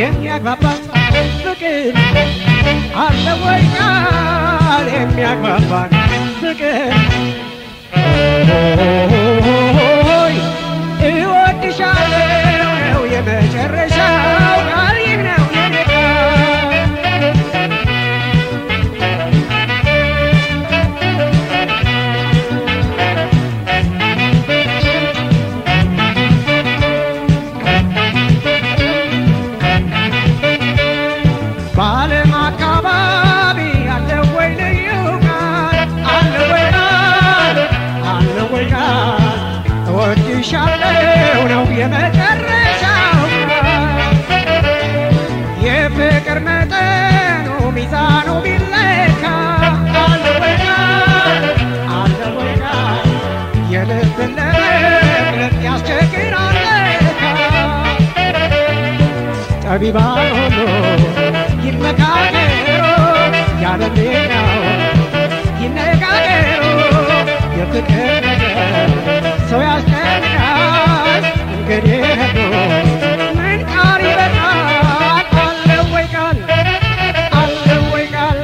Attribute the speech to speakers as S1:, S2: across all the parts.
S1: የሚያግባባን ፍቅር አለ ወይ ቃል የሚያግባባን ፍቅር እወድሻለሁ ነው የመጨረሻው ቃል ይህ ነው የኔ ቃል በዓለም አካባቢ አለ ወይ ልዩ ቃል አለ ወይ ቃል አለ ወይ ቃል እወድሻለሁ ነው የመጨረሻው ቃል የፍቅር መጠኑ ሚዛኑ ቢለካ አለ ወይ ቃል አለ ወይ ቃል የልብን ለመግለጥ ያስቸግራል ለካ ጠቢባን ሁሉ ይመካከሩ ያለሌላው ይነጋገሩ የፍቅር ነገር ሰው ያስጨንቃል እንግዲህ ምን ቃል ይበቃል አለ ወይ ቃል አለ ወይ ቃል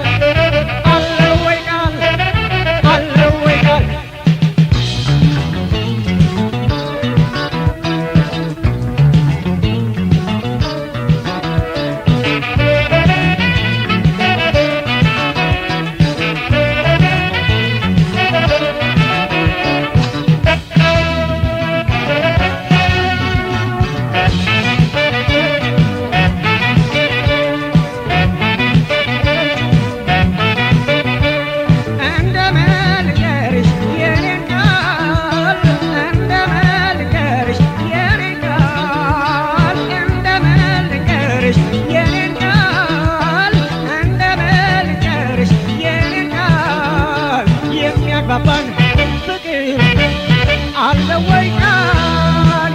S1: አለ ወይ ቃል አለ ወይ ቃል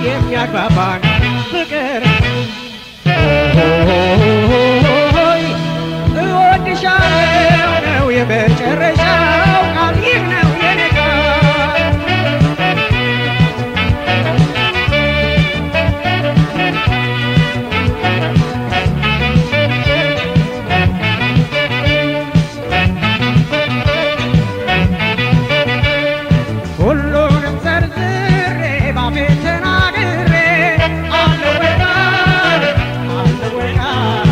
S1: የሚያግባባን ፍቅር እወድሻለሁ ነው የመጨረሻው ቃል ይህ ነው የኔ ቃል ሁሉንም ዘርዝሬ ባፌ ተናግሬ አለ ወይ ቃል አለ ወይ ቃል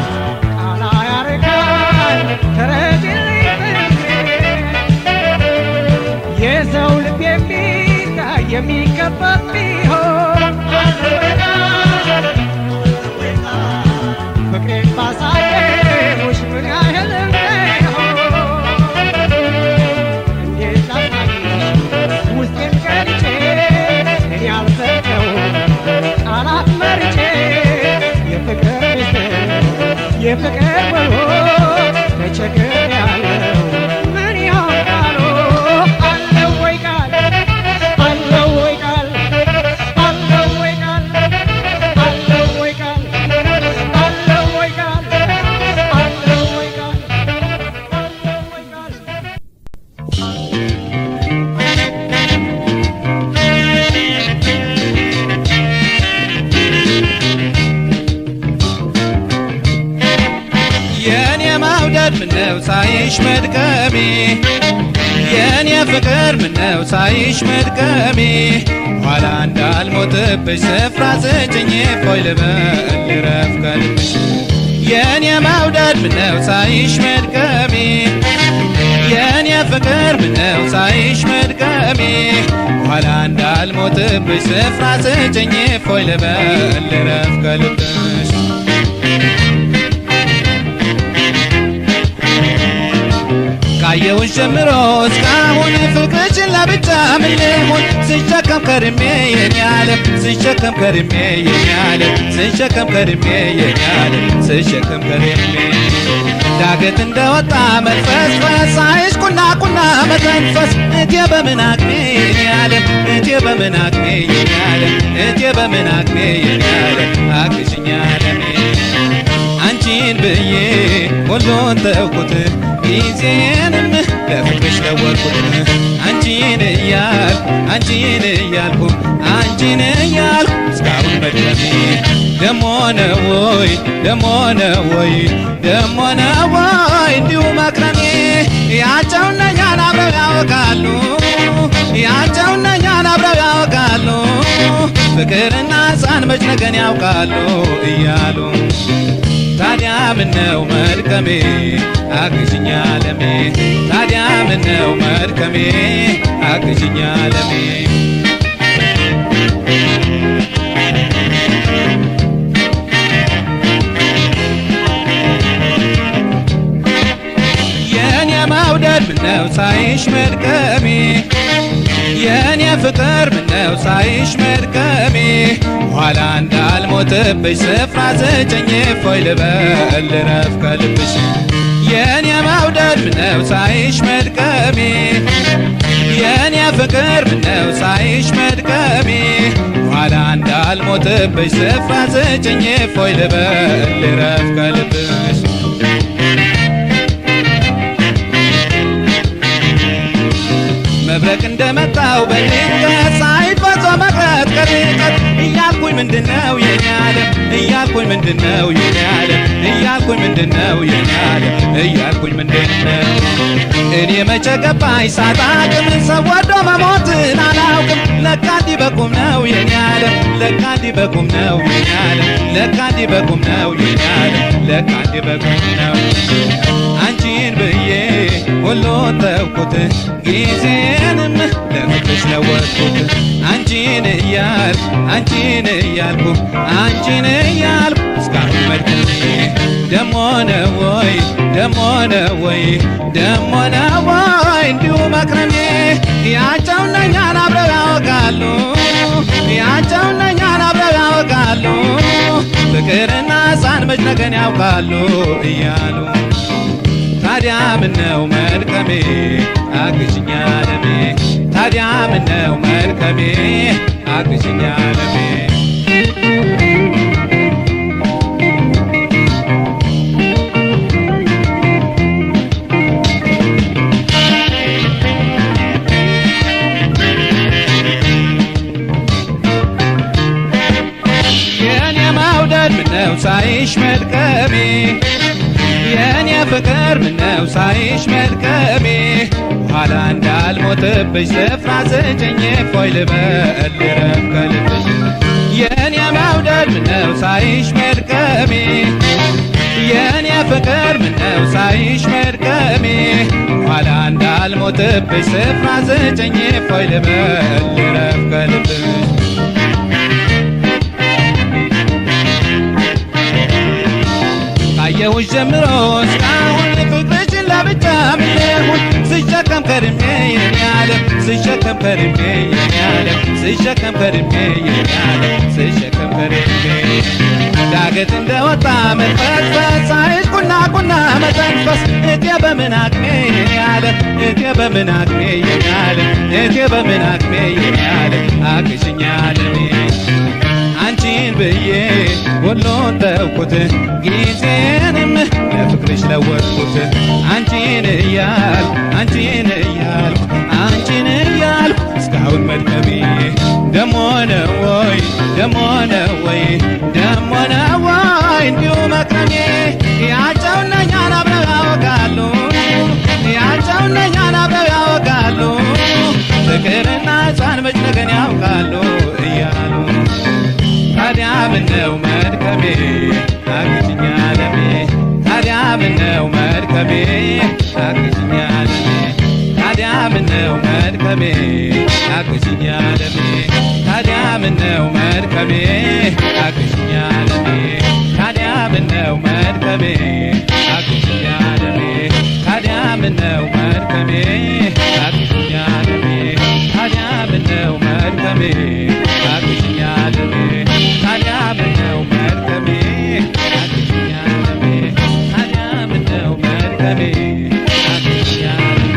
S1: ቃል ያረጋል ተረጅልኝ ፍቅሬ የሰው ልብ የሚታይ የሚከፈት ቢሆን አለ ወይ ቃል ፍቅሬን ባሳየሁሽ ምን ያህል እንደሆን እንዴት ላሳይሽ ውስጤን ገልጬ እኔ ያልሰጠው ቃላት መርጬ የፍቅር ምስጢር የፍቅር ውሎ ተቸግሬያለሁ ምን ይሆን ቃሉ አለ ወይ ቃል አለ ወይ ቃል አለ ወይ ቃል አለ ወይ ቃል አለ ወይ ቃል አለ ወይ ቃል አለ ወይ ቃል
S2: የኔ መውደድ ምነው ሳይሽ መድከሜ የኔ ፍቅር ምነው ሳይሽ መድከሜ ኋላ እንዳልሞትብሽ ስፍራ ስጭኝ እፎይ ልበል ልረፍ ከልብሽ የኔ መውደድ ምነው ሳይሽ መድከሜ የኔ ፍቅር ምነው ሳይሽ መድከሜ ኋላ እንዳልሞትብሽ ስፍራ ስጭኝ እፎይ ልበል ልረፍ ከልብሽ ካየሁሽ ጀምሮ እስካሁን ፍቅርሽን ለብቻ ምን ልሁን ስሸከም ከርሜ የኔ ዓለም ስሸከም ከርሜ የኔ ዓለም ስሸከም ከርሜ የኔ ዓለም ስሸከም ከርሜ ዳገት እንደወጣ መንፈስፈስ ሳይሽ ቁና ቁና መተንፈስ እቴ በምን አቅሜ የኔ ዓለም እቴ በምን አቅሜ የኔ ዓለም እቴ በምን አቅሜ የኔ ዓለም አግዥኝ ዓለሜ አንቺን ብዬ ሁሉን ተውኩት ጊዜንም ለፍቅርሽ ለወጥኩት አንቺን እያልኩ አንቺን እያልኩ እስካሁን መድረሜ ደሞ ነው ወይ ደሞ ነው ወይ ደሞ ነው ወይ እንዲሁ መክረሜ ያቸውና እኛን አብረው ያወቃሉ ያቸውና እኛን አብረው ያወቃሉ ፍቅርና ሕፃን መች ነገን ያውቃሉ እያሉ ታዲያ ምነው መድከሜ አግዥኝ ዓለሜ ታዲያ ምነው መድከሜ አግዥኝ ዓለሜ የኔ መውደድ ምነው ሳይሽ መድከሜ የኔ ፍቅር ምነው ሳይሽ መድከሜ ኋላ እንዳልሞትብሽ ስፍራ ስጭኝ እፎይ ልበል ልረፍ ከልብሽ የኔ መውደድ ምነው ሳይሽ መድከሜ የኔ ፍቅር ምነው ሳይሽ መድከሜ ኋላ እንዳልሞትብሽ ስፍራ ስጭኝ እፎይ ልበል ልረፍ ከልብሽ መብረቅ እንደመጣው በድንገት ሳይፈጾ መቅረት ከርቀት እያልኩኝ ምንድነው የኔ ዓለም እያልኩኝ ምንድነው የኔ ዓለም እያልኩኝ ምንድነው የኔ ዓለም እያልኩኝ ምንድነው እኔ መቼ ገባኝ ሳጣቅም ሰው ወዶ መሞትን አላውቅም ለካ እንዲህ በቁም ነው የኔ ዓለም ለካ እንዲህ በቁም ነው የኔ ዓለም ለካ እንዲህ በቁም ነው የኔ ዓለም ለካ እንዲህ በቁም ነው አንቺን ብዬ ሁሉን ተውኩት ጊዜንም ለፍቅርሽ ለወጥኩት አንቺን እያልኩ አንቺን እያልኩ እስካሁን መድከሜ ደሞ ነው ወይ ደሞ ነው ወይ ደሞ ነው ወይ እንዲሁ መክረሜ ያቸውና እኛን አብረው ያወቃሉ ያቸውና እኛን አብረው ያወቃሉ ፍቅርና ሕፃን መች ነገን ያውቃሉ እያሉ ታዲያ ምነው መድከሜ አግዥኝ ዓለሜ ታዲያ ምነው መድከሜ አግዥኝ ዓለሜ የኔ መውደድ ምነው ሳይሽ መድከሜ የኔ ፍቅር ምነው ሳይሽ መድከሜ ኋላ እንዳልሞትብሽ ስፍራ ስጭኝ እፎይ ልበል ልረፍ ከልብሽ የኔ መውደድ ምነው ሳይሽ መድከሜ የኔ ፍቅር ምነው ሳይሽ መድከሜ ኋላ እንዳልሞትብሽ ስፍራ ስጭኝ እፎይ ልበል ልረፍ ከልብሽ ካየሁሽ ጀምሮ እስካሁን ፍቅርሽን ለብቻ ምንሁን ስሸከም ከርሜ የኔ ዓለም ስሸከም ከርሜ የኔ ዓለም ስሸከም ከርሜ የኔ ዓለም ስሸከም ከርሜ ዳገት እንደወጣ መፈስፈስ ሳይሽ ቁና መተንፈስ እቴ በምን አቅሜ የኔ ዓለም እቴ በምን አቅሜ የኔ ዓለም እቴ በምን አቅሜ የኔ ዓለም አግዥኝ ዓለሜ አንቺን ብዬ ሁሉን ተውኩት ጊዜንም ለፍቅርሽ ለወጥኩት አንቺን እያልኩ እስካሁን መድከሜ ደሞ ነው ወይ ደሞ ነው ወይ ደሞ ነው ወይ እንዲሁ መክረሜ ያቸውና እኛን አብረው ያወቃሉ ያቸውና እኛን አብረው ያወቃሉ ፍቅርና ሕፃን መች ነገን ያውቃሉ እያሉ ታዲያ ምነው መድከሜ አግዥኝ ዓለሜ ታዲያ ምነው መድከሜ አግዥኝ ዓለሜ ታዲያ ምነው መድከሜ አግዥኝ ዓለሜ ታዲያ ምነው መድከሜ አግዥኝ ዓለሜ ታዲያ ምነው መድከሜ አግዥኝ ዓለሜ ታዲያ ምነው መድከሜ አግዥኝ ዓለሜ ታዲያ ምነው መድከሜ አግዥኝ ዓለሜ ታዲያ ምነው መድከሜ አግዥኝ ዓለሜ ታዲያ ምነው መድከሜ አግዥኝ ዓለሜ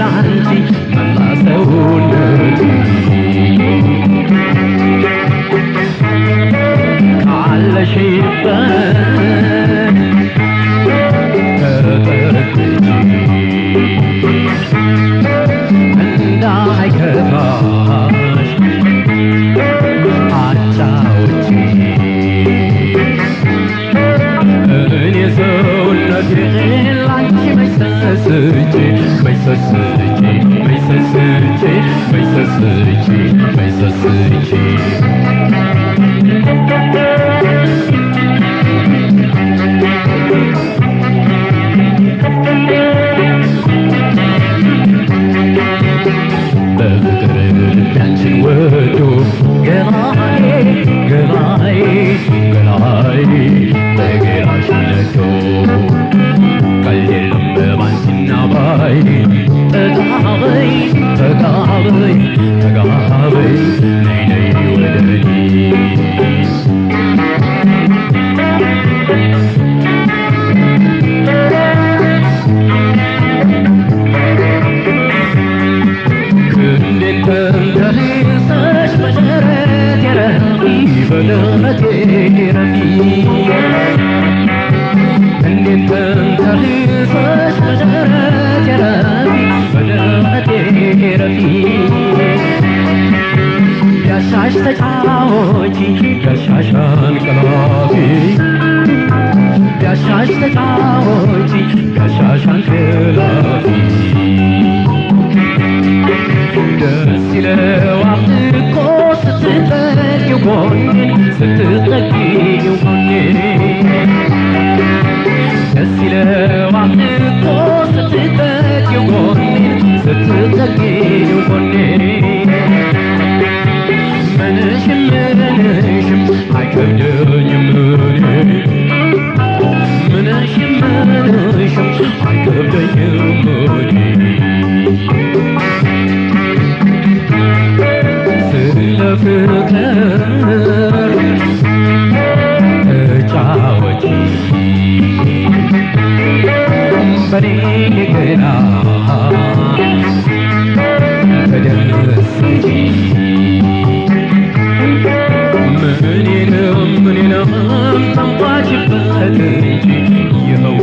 S3: ላንቺ መላ ሰውነቴ ካለሽበት ተጠግቼ እንዳይከፋሽ አጫውቼ እኔ ሰውነቴን ላንቺ በይሰስቼ በይሰስቼ በይሰስቼ በይሰስቼ በይሰስቼ በፍቅር ልቤያችን ወዶ ገላዬ ገላዬ ገላዬ በገላሽ ነዶ ቀልድ የለም በባንቺና ባይ ተጋበይ ተጋበይ ተጋበይ ነይ ነይ ወደኔ ተንተርሰሽ በደረቴ ረፊ በደረቴ ረፊ እንዴት ተንተርሰሽ በደረቴ ረፊ በደረቴ ረፊ ቢያሻሽ ተጫወቺ ቢያሻሽ አንቀላፊ ቢያሻሽ ተጫወቺ ቢያሻሽ አንቀላፊ ደስ ይለዋል እኮ ስትጠጊው ጎኔን ስትጠጊው ጎኔን ደስ ይለዋል እኮ ስትጠጊው ጎኔን ስትጠጊው ጎኔን ምንሽም ምንሽም አይከብደኝም እኔ ምንሽም ምንሽም አይከብደኝም እኔ ፍቅር ተጫወቺ በኔ ገላ ተደሰቺ ምኔንም ተንኳችበት እንጂ የህዋ